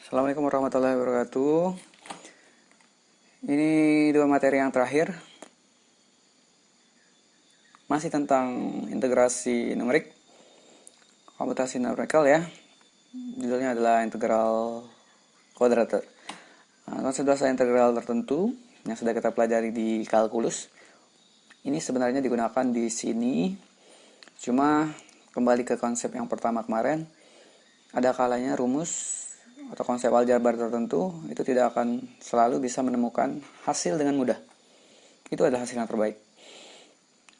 Assalamualaikum warahmatullahi wabarakatuh. Ini dua materi yang terakhir. Masih tentang integrasi numerik, komputasi numerikal ya. Judulnya adalah integral kuadratur. Konsep dasar integral tertentu yang sudah kita pelajari di kalkulus. Ini sebenarnya digunakan di sini. Cuma kembali ke konsep yang pertama kemarin, ada kalanya rumus atau konsep aljabar tertentu itu tidak akan selalu bisa menemukan hasil dengan mudah. Itu adalah hasil yang terbaik.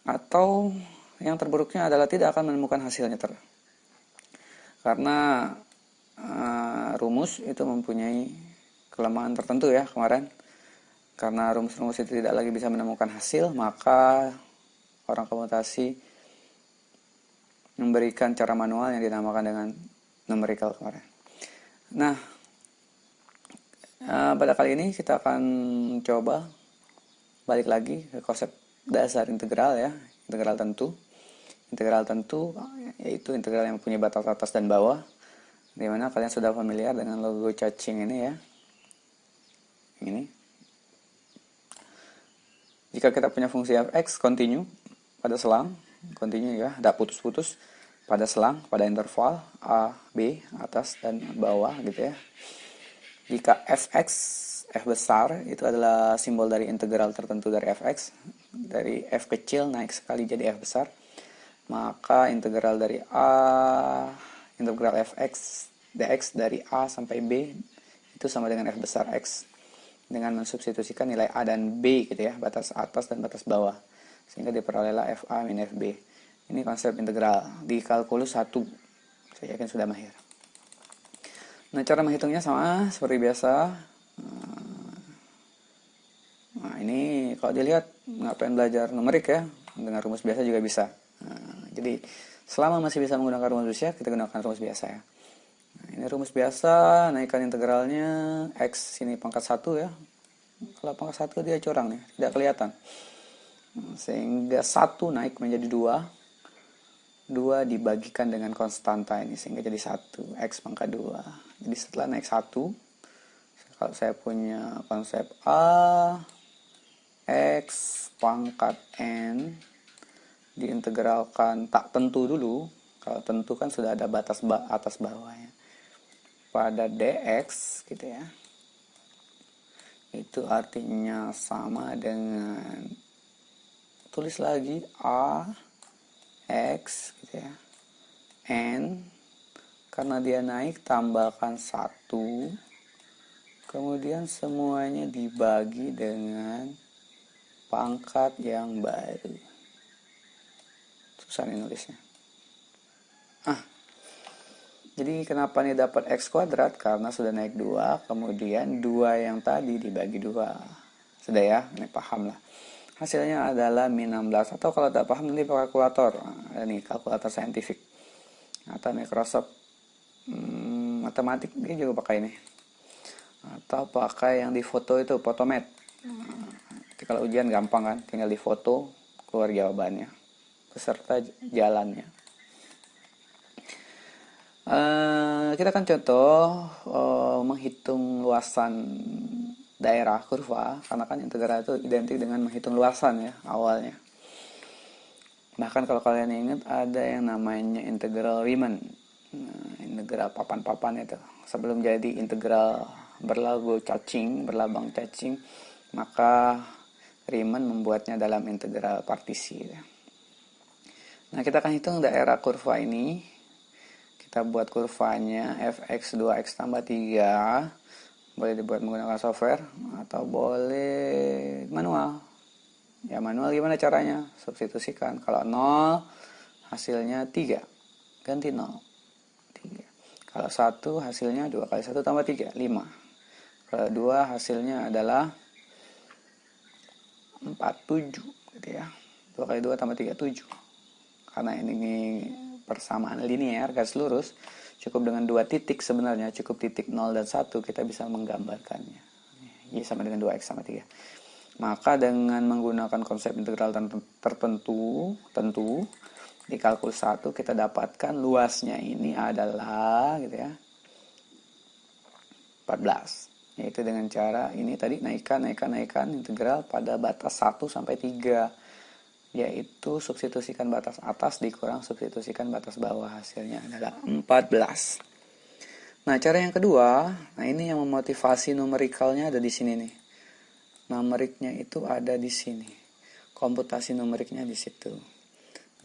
Atau yang terburuknya adalah tidak akan menemukan hasilnya karena rumus itu mempunyai kelemahan tertentu ya kemarin. Karena rumus-rumus itu tidak lagi bisa menemukan hasil, maka orang komputasi memberikan cara manual yang dinamakan dengan numerical kemarin. Nah, pada kali ini kita akan coba balik lagi ke konsep dasar integral ya, integral tentu. Integral tentu yaitu integral yang punya batas atas dan bawah, dimana kalian sudah familiar dengan logo cacing ini ya. Ini. Jika kita punya fungsi f(x) continue pada selang, continue ya, tidak putus-putus pada selang, pada interval a, b, atas dan bawah gitu ya. Jika f(x) f besar itu adalah simbol dari integral tertentu dari f(x), dari f kecil naik sekali jadi f besar, maka integral dari a, integral f(x) dx dari a sampai b itu sama dengan f besar x, dengan mensubstitusikan nilai a dan b gitu ya, batas atas dan batas bawah, sehingga diperolehlah fa min fb. Ini konsep integral di kalkulus 1. Saya yakin sudah mahir. Nah, cara menghitungnya sama seperti biasa. Nah, ini kalau dilihat nggak pengen belajar numerik ya, dengan rumus biasa juga bisa. Nah, jadi selama masih bisa menggunakan rumus biasa, kita gunakan rumus biasa ya. Nah, ini rumus biasa, naikkan integralnya x ini pangkat 1 ya. Kalau pangkat 1 dia curang nih, tidak kelihatan. Sehingga 1 naik menjadi 2. 2 dibagikan dengan konstanta ini sehingga jadi 1, x pangkat 2. Jadi setelah naik 1, kalau saya punya konsep a, x pangkat n diintegralkan tak tentu dulu. Kalau tentu kan sudah ada batas atas bawahnya pada dx gitu ya. Itu artinya sama dengan, tulis lagi a x gitu ya, n, karena dia naik tambahkan 1, kemudian semuanya dibagi dengan pangkat yang baru. Susah nih nulisnya. Jadi kenapa nih dapat x kuadrat? Karena sudah naik 2, kemudian 2 yang tadi dibagi 2. Sudah ya, ini paham lah. Hasilnya adalah min 16, atau kalau tidak paham nanti pakai kalkulator. Ada nih kalkulator saintifik atau Microsoft matematik, dia juga pakai ini. Atau pakai yang di foto itu, Photomat. Jadi kalau ujian gampang kan, tinggal di foto keluar jawabannya beserta jalannya. Kita akan contoh menghitung luasan daerah kurva, karena kan integral itu identik dengan menghitung luasan ya awalnya. Bahkan kalau kalian ingat ada yang namanya integral Riemann, integral papan-papan itu. Sebelum jadi integral berlabang cacing, maka Riemann membuatnya dalam integral partisi ya. Nah, kita akan hitung daerah kurva ini. Kita buat kurvanya fx 2x tambah 3. Boleh dibuat menggunakan software atau boleh manual. Ya, manual gimana caranya? Substitusikan. Kalau 0 hasilnya 3, ganti 0, 3. Kalau 1 hasilnya 2 kali 1 tambah 3, 5. Kalau 2 hasilnya adalah 4, 7 gitu ya. 2 kali 2 tambah 3, 7. Karena ini persamaan linear garis lurus, cukup dengan 2 titik sebenarnya, cukup titik 0 dan 1 kita bisa menggambarkannya. Y sama dengan 2x sama 3. Maka dengan menggunakan konsep integral tertentu di kalkulus 1 kita dapatkan luasnya ini adalah gitu ya, 14. Yaitu dengan cara ini tadi naikkan integral pada batas 1 sampai 3. Yaitu substitusikan batas atas dikurang substitusikan batas bawah. Hasilnya adalah 14. Nah, cara yang kedua, nah ini yang memotivasi numerikalnya ada di sini nih. Numeriknya itu ada di sini. Komputasi numeriknya di situ.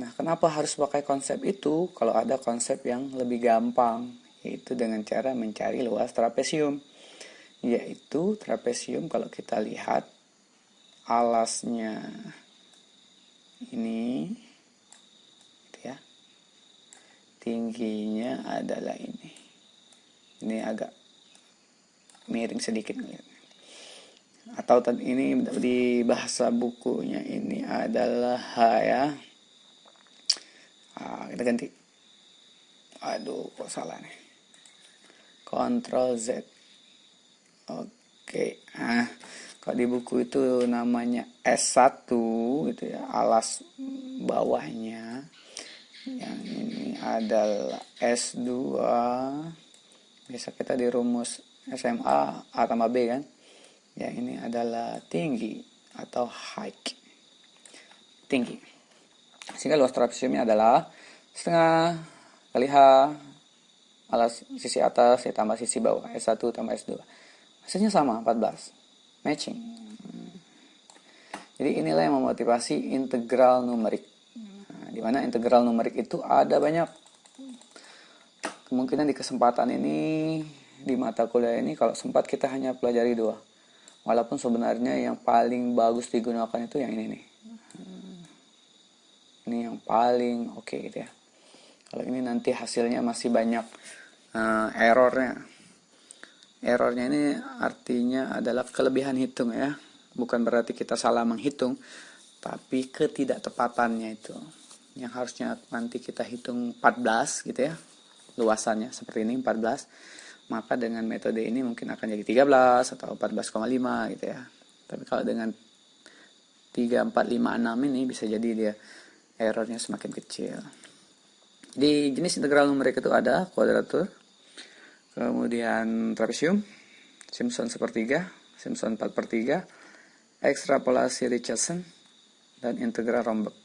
Nah, kenapa harus pakai konsep itu kalau ada konsep yang lebih gampang, yaitu dengan cara mencari luas trapesium. Yaitu trapesium kalau kita lihat alasnya ini gitu ya. Tingginya adalah ini. Ini agak miring sedikit ngeliatnya. Atau ini di bahasa bukunya ini adalah H ya. Kita ganti. Aduh, kok salah nih. Ctrl Z. Oke. Nah, kalau di buku itu namanya S1 gitu ya, alas bawahnya. Yang ini adalah S2. Biasa kita di rumus SMA A tambah B kan. Yang ini adalah tinggi atau height. Tinggi. Sehingga luas trapesiumnya adalah setengah kali H alas sisi atas ditambah sisi bawah. S1 tambah S2. Hasilnya sama, 14. Matching. Jadi inilah yang memotivasi integral numerik. Nah, di mana integral numerik itu ada banyak. Kemungkinan di kesempatan ini, di mata kuliah ini, kalau sempat kita hanya pelajari 2. Walaupun sebenarnya yang paling bagus digunakan itu yang ini nih. Ini yang paling oke gitu ya. Kalau ini nanti hasilnya masih banyak errornya. Errornya ini artinya adalah kelebihan hitung ya. Bukan berarti kita salah menghitung, tapi ketidaktepatannya itu. Yang harusnya nanti kita hitung 14 gitu ya. Luasannya seperti ini 14. Maka dengan metode ini mungkin akan jadi 13 atau 14,5 gitu ya. Tapi kalau dengan 3, 4, 5, 6 ini bisa jadi dia errornya semakin kecil. Di jenis integral numerik itu ada kuadratur, kemudian trapesium, Simpson sepertiga, Simpson 4/3, ekstrapolasi Richardson, dan integral Romberg.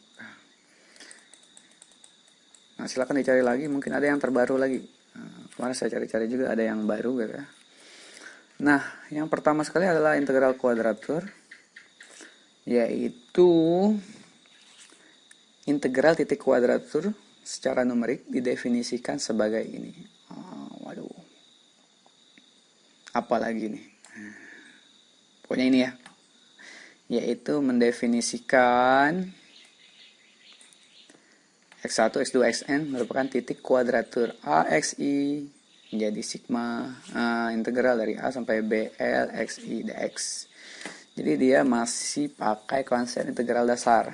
Nah, silakan dicari lagi, mungkin ada yang terbaru lagi. Kemarin saya cari-cari juga ada yang baru gitu ya. Nah, yang pertama sekali adalah integral kuadratur, yaitu integral titik kuadratur secara numerik didefinisikan sebagai ini. Waduh, apalagi nih? Pokoknya ini ya, yaitu mendefinisikan X1, X2, Xn merupakan titik kuadratur AXI menjadi sigma integral dari A sampai BL XI dx. Jadi dia masih pakai konsep integral dasar.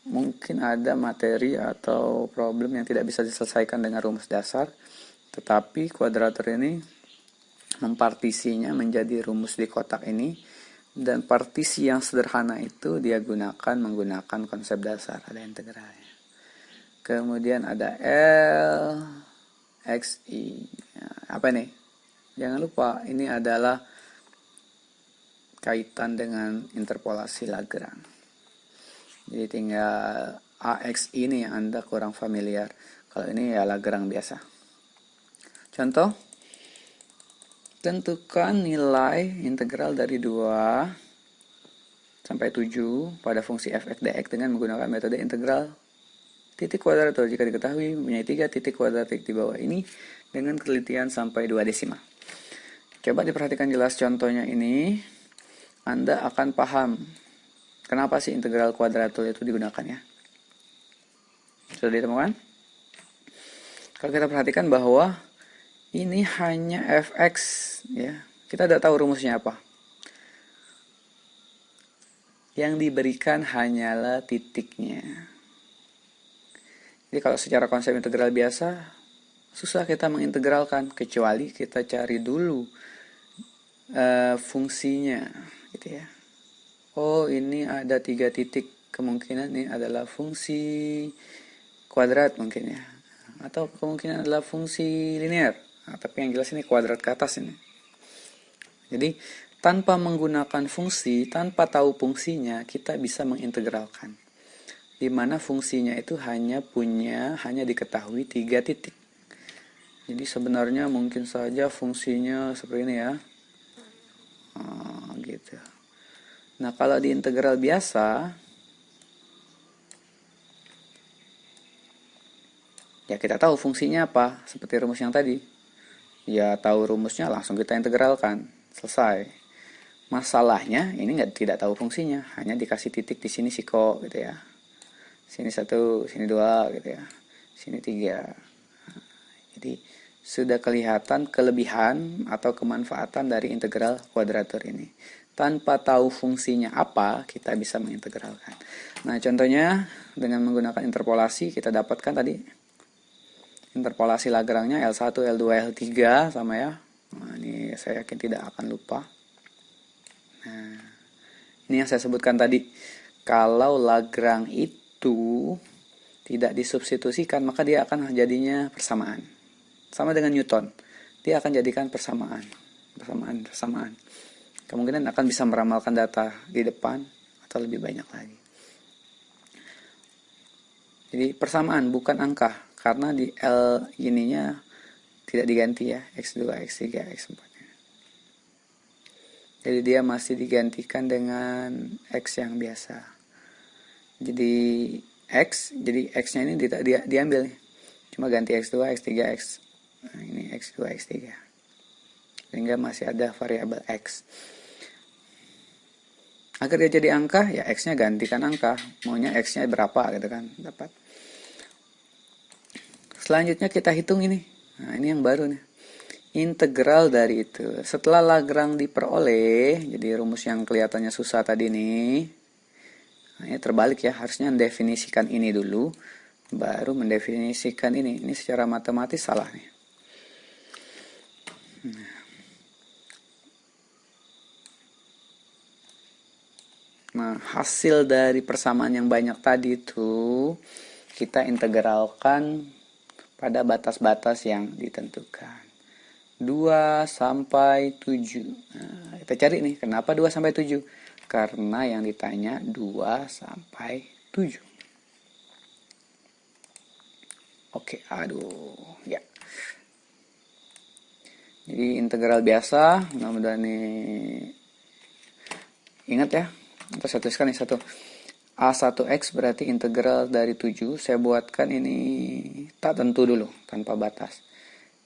Mungkin ada materi atau problem yang tidak bisa diselesaikan dengan rumus dasar, tetapi kuadratur ini mempartisinya menjadi rumus di kotak ini. Dan partisi yang sederhana itu dia menggunakan konsep dasar, ada integralnya. Kemudian ada L, X, I. Apa nih? Jangan lupa, ini adalah kaitan dengan interpolasi Lagrange. Jadi tinggal AX ini yang Anda kurang familiar. Kalau ini ya Lagrange biasa. Contoh, tentukan nilai integral dari 2 sampai 7 pada fungsi f(x) dx dengan menggunakan metode integral titik kuadratur jika diketahui mempunyai 3 titik kuadratik di bawah ini dengan telitian sampai 2 desimal. Coba diperhatikan jelas contohnya ini, Anda akan paham kenapa sih integral kuadratur itu digunakan ya. Sudah ditemukan? Kalau kita perhatikan bahwa ini hanya fx ya. Kita tidak tahu rumusnya apa. Yang diberikan hanyalah titiknya. Jadi kalau secara konsep integral biasa susah kita mengintegralkan kecuali kita cari dulu fungsinya gitu ya. Oh, ini ada 3 titik, kemungkinan ini adalah fungsi kuadrat mungkin ya. Atau kemungkinan adalah fungsi linear. Nah, tapi yang jelas ini kuadrat ke atas ini. Jadi tanpa menggunakan fungsi, tanpa tahu fungsinya, kita bisa mengintegralkan. Di mana fungsinya itu hanya diketahui 3 titik. Jadi sebenarnya mungkin saja fungsinya seperti ini ya. Gitu. Nah, kalau di integral biasa, ya kita tahu fungsinya apa, seperti rumus yang tadi. Ya tahu rumusnya langsung kita integralkan, selesai. Masalahnya ini tidak tahu fungsinya, hanya dikasih titik di sini siko gitu ya. Sini 1, sini 2 gitu ya. Sini 3. Jadi sudah kelihatan kelebihan atau kemanfaatan dari integral kuadratur ini. Tanpa tahu fungsinya apa, kita bisa mengintegralkan. Nah, contohnya dengan menggunakan interpolasi kita dapatkan tadi interpolasi Lagrange L1, L2, L3 sama ya. Nah, ini saya yakin tidak akan lupa. Nah, ini yang saya sebutkan tadi. Kalau Lagrange itu tidak disubstitusikan, maka dia akan jadinya persamaan. Sama dengan Newton. Dia akan jadikan persamaan. Kemungkinan akan bisa meramalkan data di depan atau lebih banyak lagi. Jadi persamaan bukan angka, karena di L ininya tidak diganti ya, X2, X3, X4. Jadi dia masih digantikan dengan X yang biasa. Jadi X-nya ini tidak diambil nih. Cuma ganti X2, X3, X. Nah, ini X2, X3. Sehingga masih ada variabel X. Agar dia jadi angka, ya X-nya gantikan angka. Maunya X-nya berapa gitu kan, dapat. Selanjutnya kita hitung ini. Nah, ini yang baru nih. Integral dari itu. Setelah Lagrange diperoleh, jadi rumus yang kelihatannya susah tadi nih. Nah, ini terbalik ya, harusnya mendefinisikan ini dulu, baru mendefinisikan ini. Ini secara matematis salah nih. Nah, hasil dari persamaan yang banyak tadi itu kita integralkan pada batas-batas yang ditentukan. 2 sampai 7. Nah, kita cari nih, kenapa 2 sampai 7? Karena yang ditanya 2 sampai 7. Oke, ya. Jadi integral biasa, mudah-mudahan nih ingat ya. Atau saya tuliskan nih satu. A1X berarti integral dari 7. Saya buatkan ini tak tentu dulu, tanpa batas.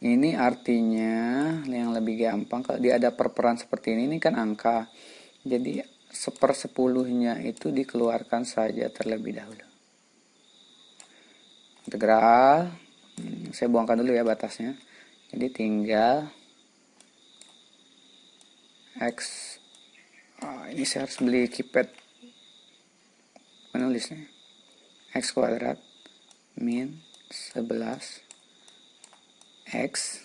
Ini artinya yang lebih gampang, kalau dia ada perperan seperti ini kan angka. Jadi 1/10-nya itu dikeluarkan saja terlebih dahulu. Integral, saya buangkan dulu ya batasnya. Jadi tinggal X. Ini saya harus beli keypad menulisnya. X kuadrat min 11 X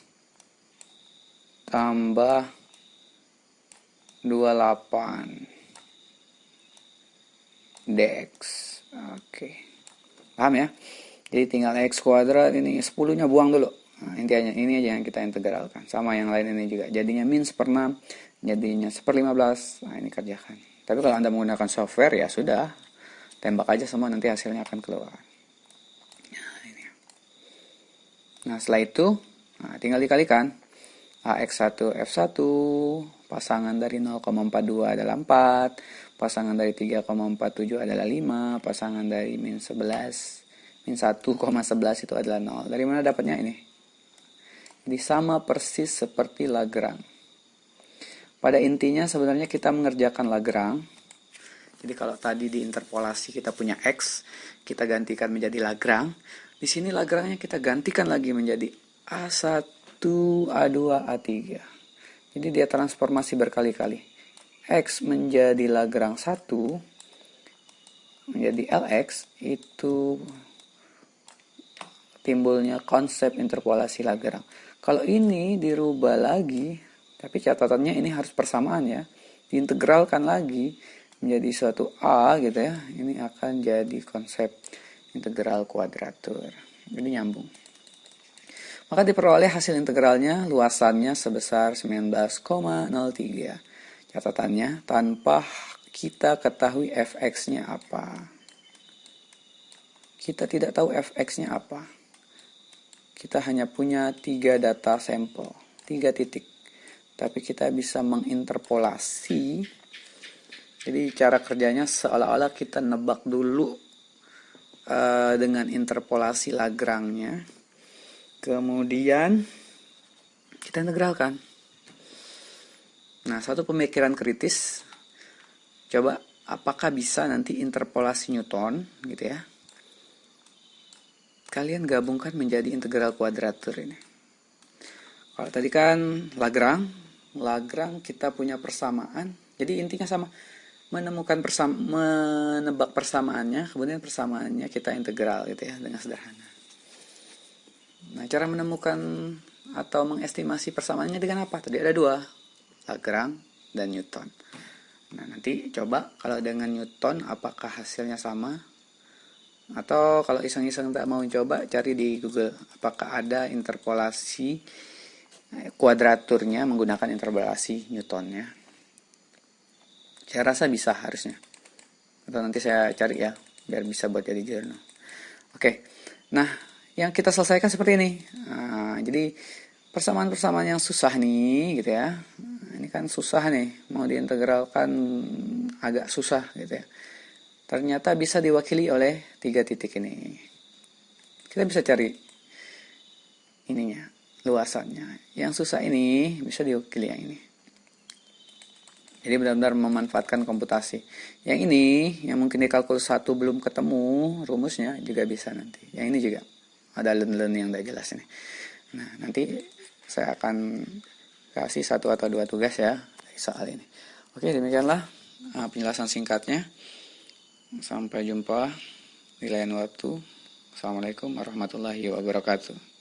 tambah 28 dx. Oke. Paham ya? Jadi tinggal X kuadrat, ini 10-nya buang dulu. Nah, intinya ini aja yang kita integralkan. Sama yang lain ini juga. Jadinya min 1/6, jadinya 1/15. Nah, ini kerjakan. Tapi kalau Anda menggunakan software, ya sudah. Tembak aja semua, nanti hasilnya akan keluar. Nah, ini. Nah, setelah itu, tinggal dikalikan. AX1 F1, pasangan dari 0,42 adalah 4, pasangan dari 3,47 adalah 5, pasangan dari min 1,11 itu adalah 0. Dari mana dapatnya ini? Jadi sama persis seperti Lagrange. Pada intinya sebenarnya kita mengerjakan Lagrange. Jadi kalau tadi di interpolasi kita punya X, kita gantikan menjadi Lagrange. Di sini Lagrange-nya kita gantikan lagi menjadi A1, A2, A3. Jadi dia transformasi berkali-kali. X menjadi Lagrange 1, menjadi LX, itu timbulnya konsep interpolasi Lagrange. Kalau ini dirubah lagi, tapi catatannya ini harus persamaan ya, diintegralkan lagi menjadi suatu A gitu ya, ini akan jadi konsep integral kuadratur. Jadi nyambung. Maka diperoleh hasil integralnya luasannya sebesar 19,03. Catatannya, tanpa kita ketahui fx-nya apa. Kita tidak tahu fx-nya apa. Kita hanya punya 3 data sampel, 3 titik. Tapi kita bisa menginterpolasi. Jadi cara kerjanya seolah-olah kita nebak dulu dengan interpolasi Lagrange-nya. Kemudian kita integralkan. Nah, satu pemikiran kritis, coba apakah bisa nanti interpolasi Newton gitu ya. Kalian gabungkan menjadi integral kuadratur ini. Kalau tadi kan Lagrange kita punya persamaan. Jadi intinya sama, menebak persamaannya, kemudian persamaannya kita integral gitu ya dengan sederhana. Nah, cara menemukan atau mengestimasi persamaannya dengan apa? Tadi ada 2. Lagrange dan Newton. Nah, nanti coba kalau dengan Newton apakah hasilnya sama? Atau kalau iseng-iseng tak mau coba, cari di Google apakah ada interpolasi kuadraturnya menggunakan interpolasi Newtonnya. Saya rasa bisa harusnya. Atau nanti saya cari ya, biar bisa buat jadi jurnal. Oke, nah yang kita selesaikan seperti ini. Nah, jadi persamaan-persamaan yang susah nih gitu ya. Ini kan susah nih, mau diintegralkan agak susah gitu ya. Ternyata bisa diwakili oleh 3 titik ini. Kita bisa cari ininya, luasannya. Yang susah ini bisa diwakili yang ini. Jadi benar-benar memanfaatkan komputasi. Yang ini, yang mungkin di kalkulus 1 belum ketemu rumusnya, juga bisa nanti. Yang ini juga ada len-len yang tidak jelas ini. Nah, nanti saya akan kasih 1 atau 2 tugas ya dari soal ini. Oke, demikianlah penjelasan singkatnya. Sampai jumpa di lain waktu. Assalamualaikum warahmatullahi wabarakatuh.